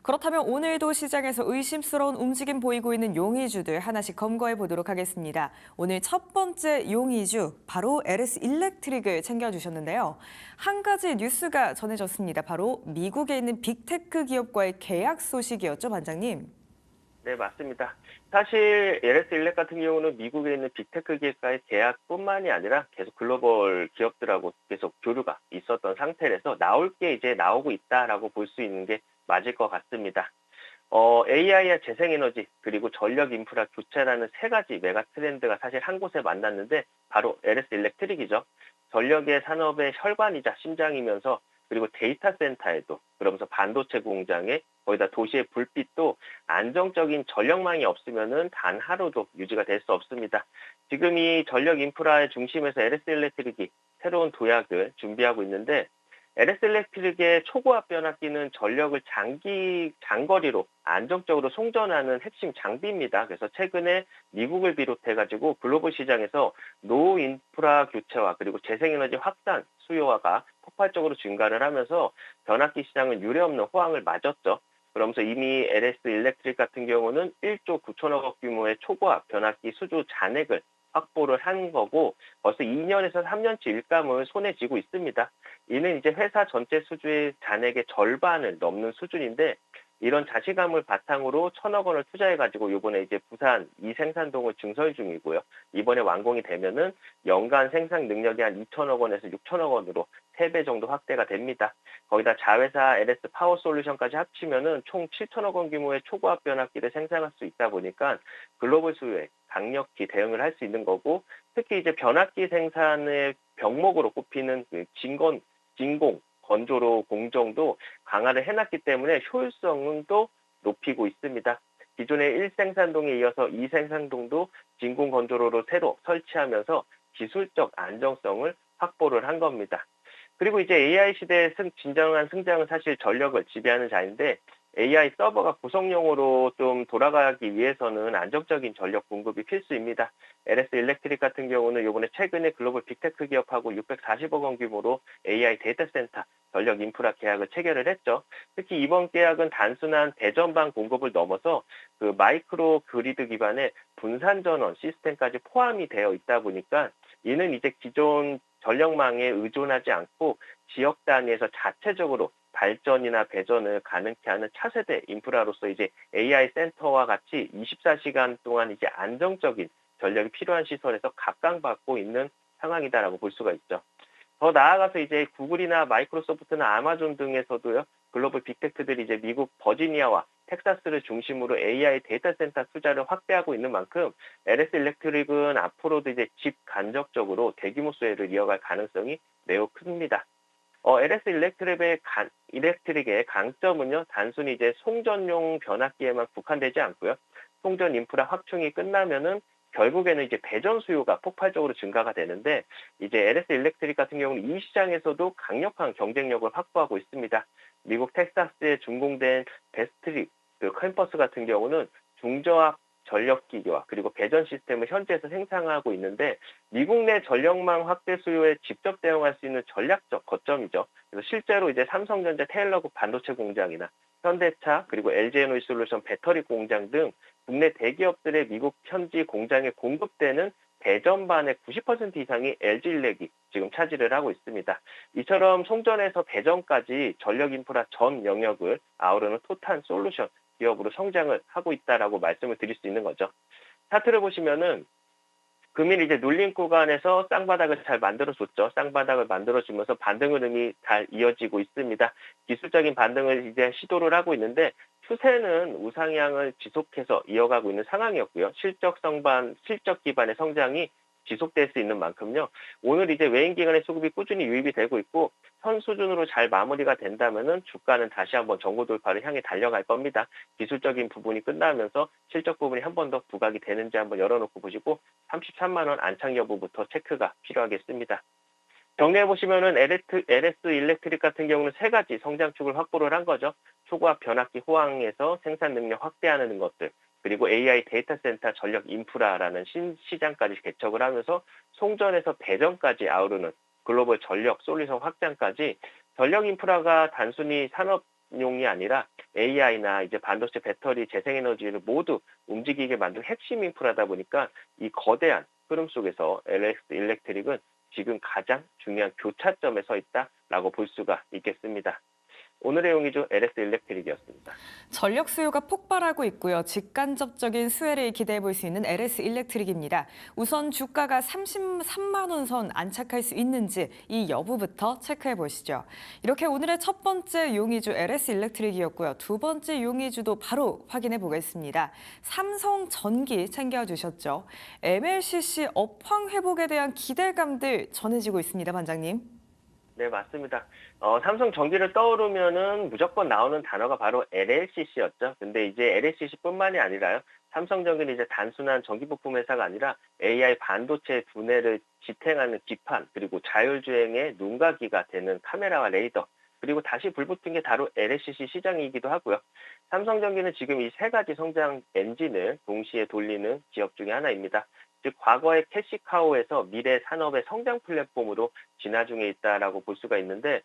그렇다면 오늘도 시장에서 의심스러운 움직임 보이고 있는 용의주들 하나씩 검거해 보도록 하겠습니다. 오늘 첫 번째 용의주, 바로 LS 일렉트릭을 챙겨주셨는데요. 한 가지 뉴스가 전해졌습니다. 바로 미국에 있는 빅테크 기업과의 계약 소식이었죠, 반장님? 네, 맞습니다. 사실 LS 일렉 같은 경우는 미국에 있는 빅테크 기업과의 계약뿐만이 아니라 계속 글로벌 기업들하고 계속 교류가 있었던 상태라서 나올 게 이제 나오고 있다라고 볼 수 있는 게 맞을 것 같습니다. AI와 재생에너지 그리고 전력 인프라 교체라는 세 가지 메가 트렌드가 사실 한 곳에 만났는데 바로 LS 일렉트릭이죠. 전력의 산업의 혈관이자 심장이면서 그리고 데이터 센터에도 그러면서 반도체 공장에 거기다 도시의 불빛도 안정적인 전력망이 없으면은 단 하루도 유지가 될 수 없습니다. 지금 이 전력 인프라의 중심에서 LS 일렉트릭이 새로운 도약을 준비하고 있는데 LS 일렉트릭의 초고압 변압기는 전력을 장거리로 안정적으로 송전하는 핵심 장비입니다. 그래서 최근에 미국을 비롯해가지고 글로벌 시장에서 노후 인프라 교체와 그리고 재생에너지 확산 수요화가 폭발적으로 증가를 하면서 변압기 시장은 유례없는 호황을 맞았죠. 그러면서 이미 LS 일렉트릭 같은 경우는 1조 9천억 원 규모의 초고압 변압기 수주 잔액을 확보를 한 거고 벌써 2년에서 3년치 일감을 손에 쥐고 있습니다. 이는 이제 회사 전체 수주의 잔액의 절반을 넘는 수준인데 이런 자신감을 바탕으로 1천억 원을 투자해가지고 이번에 이제 부산 이생산동을 증설 중이고요. 이번에 완공이 되면은 연간 생산 능력이 한 2천억 원에서 6천억 원으로 3배 정도 확대가 됩니다. 거기다 자회사 LS 파워 솔루션까지 합치면은 총 7천억 원 규모의 초고압 변압기를 생산할 수 있다 보니까 글로벌 수요에 강력히 대응을 할 수 있는 거고 특히 이제 변압기 생산의 병목으로 꼽히는 그 진공, 건조로 공정도 강화를 해놨기 때문에 효율성은 또 높이고 있습니다. 기존의 1생산동에 이어서 2생산동도 진공 건조로로 새로 설치하면서 기술적 안정성을 확보를 한 겁니다. 그리고 이제 AI 시대의 진정한 승장은 사실 전력을 지배하는 자인데 AI 서버가 구성용으로 좀 돌아가기 위해서는 안정적인 전력 공급이 필수입니다. LS 일렉트릭 같은 경우는 이번에 최근에 글로벌 빅테크 기업하고 640억 원 규모로 AI 데이터 센터 전력 인프라 계약을 체결을 했죠. 특히 이번 계약은 단순한 대전방 공급을 넘어서 그 마이크로 그리드 기반의 분산 전원 시스템까지 포함이 되어 있다 보니까 이는 이제 기존 전력망에 의존하지 않고 지역 단위에서 자체적으로 발전이나 배전을 가능케 하는 차세대 인프라로서 이제 AI 센터와 같이 24시간 동안 이제 안정적인 전력이 필요한 시설에서 각광받고 있는 상황이다라고 볼 수가 있죠. 더 나아가서 이제 구글이나 마이크로소프트나 아마존 등에서도요, 글로벌 빅테크들이 이제 미국 버지니아와 텍사스를 중심으로 AI 데이터 센터 투자를 확대하고 있는 만큼 LS 일렉트릭은 앞으로도 이제 직간접적으로 대규모 수혜를 이어갈 가능성이 매우 큽니다. LS 일렉트릭의 강점은요, 단순히 이제 송전용 변압기에만 국한되지 않고요. 송전 인프라 확충이 끝나면은 결국에는 이제 배전 수요가 폭발적으로 증가가 되는데 이제 LS 일렉트릭 같은 경우는 이 시장에서도 강력한 경쟁력을 확보하고 있습니다. 미국 텍사스에 준공된 베스트릭 그 캠퍼스 같은 경우는 중저압 전력기기와 그리고 배전 시스템을 현지에서 생산하고 있는데 미국 내 전력망 확대 수요에 직접 대응할 수 있는 전략적 거점이죠. 그래서 실제로 이제 삼성전자 테일러국 반도체 공장이나 현대차 그리고 LG에너지솔루션 배터리 공장 등 국내 대기업들의 미국 현지 공장에 공급되는 배전반의 90% 이상이 LG일렉이 지금 차지를 하고 있습니다. 이처럼 송전에서 배전까지 전력 인프라 전 영역을 아우르는 토탈 솔루션 기업으로 성장을 하고 있다라고 말씀을 드릴 수 있는 거죠. 차트를 보시면은 금일 이제 눌림 구간에서 쌍바닥을 잘 만들어줬죠. 쌍바닥을 만들어주면서 반등 흐름이 잘 이어지고 있습니다. 기술적인 반등을 이제 시도를 하고 있는데 추세는 우상향을 지속해서 이어가고 있는 상황이었고요. 실적 기반의 성장이 지속될 수 있는 만큼요. 오늘 이제 외인 기관의 수급이 꾸준히 유입이 되고 있고 현 수준으로 잘 마무리가 된다면은 주가는 다시 한번 정고 돌파를 향해 달려갈 겁니다. 기술적인 부분이 끝나면서 실적 부분이 한 번 더 부각이 되는지 한번 열어놓고 보시고 33만 원 안착 여부부터 체크가 필요하겠습니다. 정리해 보시면은 LS 일렉트릭 같은 경우는 세 가지 성장축을 확보를 한 거죠. 초고압 변압기 호황에서 생산 능력 확대하는 것들, 그리고 AI 데이터 센터 전력 인프라라는 신시장까지 개척을 하면서 송전에서 배전까지 아우르는 글로벌 전력 솔루션 확장까지 전력 인프라가 단순히 산업 산업용이 아니라 AI나 이제 반도체 배터리 재생에너지를 모두 움직이게 만든 핵심 인프라다 보니까 이 거대한 흐름 속에서 LS 일렉트릭은 지금 가장 중요한 교차점에 서 있다라고 볼 수가 있겠습니다. 오늘의 용의주 LS 일렉트릭이었습니다. 전력 수요가 폭발하고 있고요. 직간접적인 수혜를 기대해 볼 수 있는 LS 일렉트릭입니다. 우선 주가가 33만 원 선 안착할 수 있는지 이 여부부터 체크해 보시죠. 이렇게 오늘의 첫 번째 용의주 LS 일렉트릭이었고요. 두 번째 용의주도 바로 확인해 보겠습니다. 삼성전기 챙겨주셨죠. MLCC 업황 회복에 대한 기대감들 전해지고 있습니다, 반장님. 네, 맞습니다. 삼성전기를 떠오르면은 무조건 나오는 단어가 바로 LLCC였죠. 근데 이제 LLCC뿐만이 아니라요. 삼성전기는 이제 단순한 전기부품 회사가 아니라 AI 반도체 두뇌를 지탱하는 기판, 그리고 자율주행의 눈가기가 되는 카메라와 레이더, 그리고 다시 불붙은 게 바로 LLCC 시장이기도 하고요. 삼성전기는 지금 이 세 가지 성장 엔진을 동시에 돌리는 기업 중에 하나입니다. 즉 과거의 캐시카우에서 미래 산업의 성장 플랫폼으로 진화 중에 있다라고 볼 수가 있는데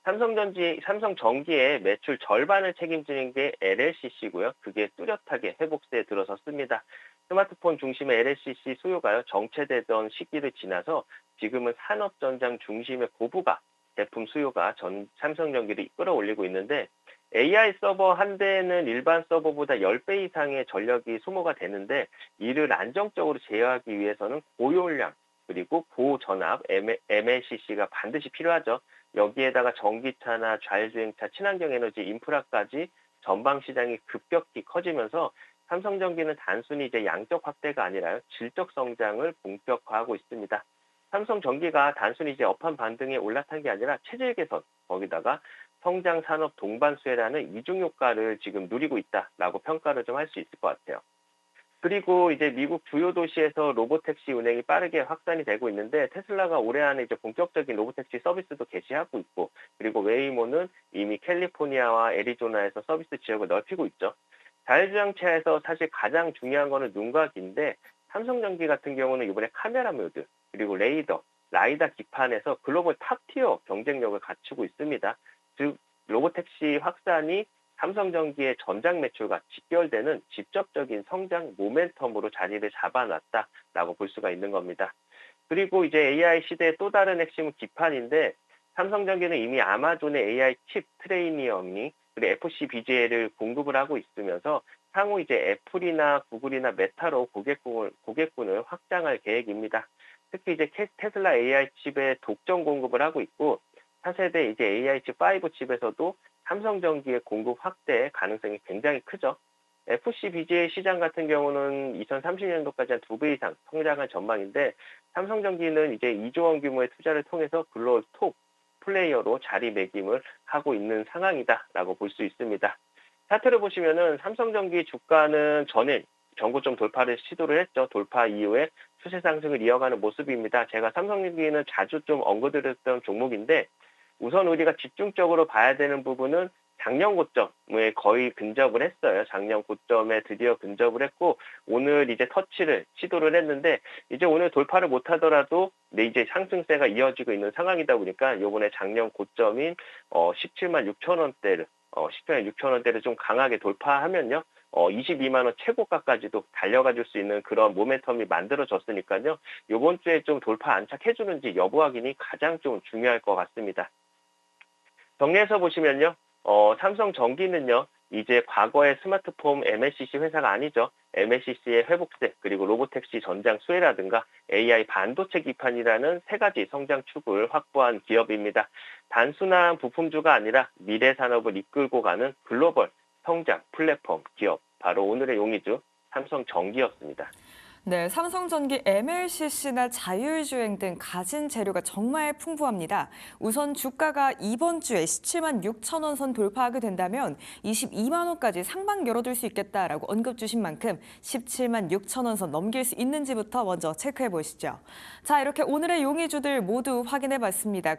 삼성전기의 매출 절반을 책임지는 게 LLCC고요. 그게 뚜렷하게 회복세에 들어섰습니다. 스마트폰 중심의 LLCC 수요가요 정체되던 시기를 지나서 지금은 산업 전장 중심의 고부가 제품 수요가 삼성전기를 끌어올리고 있는데 AI 서버 한 대는 일반 서버보다 10배 이상의 전력이 소모가 되는데 이를 안정적으로 제어하기 위해서는 고용량 그리고 고전압 MLCC가 반드시 필요하죠. 여기에다가 전기차나 자율주행차, 친환경 에너지 인프라까지 전방 시장이 급격히 커지면서 삼성전기는 단순히 이제 양적 확대가 아니라 질적 성장을 본격화하고 있습니다. 삼성전기가 단순히 이제 업황 반등에 올라탄 게 아니라 체질 개선, 거기다가 성장 산업 동반 수혜라는 이중 효과를 지금 누리고 있다라고 평가를 좀 할 수 있을 것 같아요. 그리고 이제 미국 주요 도시에서 로보택시 운행이 빠르게 확산이 되고 있는데 테슬라가 올해 안에 이제 본격적인 로보택시 서비스도 개시하고 있고 그리고 웨이모는 이미 캘리포니아와 애리조나에서 서비스 지역을 넓히고 있죠. 자율주행차에서 사실 가장 중요한 거는 눈과기인데 삼성전기 같은 경우는 이번에 카메라 모드 그리고 레이더, 라이다 기판에서 글로벌 탑티어 경쟁력을 갖추고 있습니다. 즉 로보택시 확산이 삼성전기의 전장 매출과 직결되는 직접적인 성장 모멘텀으로 자리를 잡아놨다라고 볼 수가 있는 겁니다. 그리고 이제 AI 시대의 또 다른 핵심은 기판인데 삼성전기는 이미 아마존의 AI 칩 트레이니엄이 그리고 FCBGA를 공급을 하고 있으면서 향후 이제 애플이나 구글이나 메타로 고객군을 확장할 계획입니다. 특히 이제 테슬라 AI 칩의 독점 공급을 하고 있고 차세대 이제 AI 칩 5 칩에서도 삼성전기의 공급 확대 가능성이 굉장히 크죠. FCBGA 시장 같은 경우는 2030년도까지 한 2배 이상 성장할 전망인데 삼성전기는 이제 2조 원 규모의 투자를 통해서 글로벌 톱 플레이어로 자리매김을 하고 있는 상황이다라고 볼 수 있습니다. 차트를 보시면은 삼성전기 주가는 전일 전고점 돌파를 시도를 했죠. 돌파 이후에 추세 상승을 이어가는 모습입니다. 제가 삼성전기는 자주 좀 언급드렸던 종목인데 우선 우리가 집중적으로 봐야 되는 부분은 작년 고점에 거의 근접을 했어요. 작년 고점에 드디어 근접을 했고 오늘 이제 터치를 시도를 했는데 이제 오늘 돌파를 못하더라도 이제 상승세가 이어지고 있는 상황이다 보니까 이번에 작년 고점인 17만 6천 원대를 17만 6천 원대를 좀 강하게 돌파하면요. 22만 원 최고가까지도 달려가 줄 수 있는 그런 모멘텀이 만들어졌으니까요. 이번 주에 좀 돌파 안착해 주는지 여부 확인이 가장 좀 중요할 것 같습니다. 정리해서 보시면요. 삼성전기는요. 이제 과거의 스마트폰 MLCC 회사가 아니죠. MLCC의 회복세 그리고 로보택시 전장 수혜라든가 AI 반도체 기판이라는 세 가지 성장 축을 확보한 기업입니다. 단순한 부품주가 아니라 미래 산업을 이끌고 가는 글로벌 성장 플랫폼 기업 바로 오늘의 용의주 삼성전기였습니다. 네, 삼성전기 MLCC나 자율주행 등 가진 재료가 정말 풍부합니다. 우선 주가가 이번 주에 17만 6천 원 선 돌파하게 된다면 22만 원까지 상방 열어둘 수 있겠다라고 언급 주신 만큼 17만 6천 원 선 넘길 수 있는지부터 먼저 체크해 보시죠. 자, 이렇게 오늘의 용의주들 모두 확인해 봤습니다.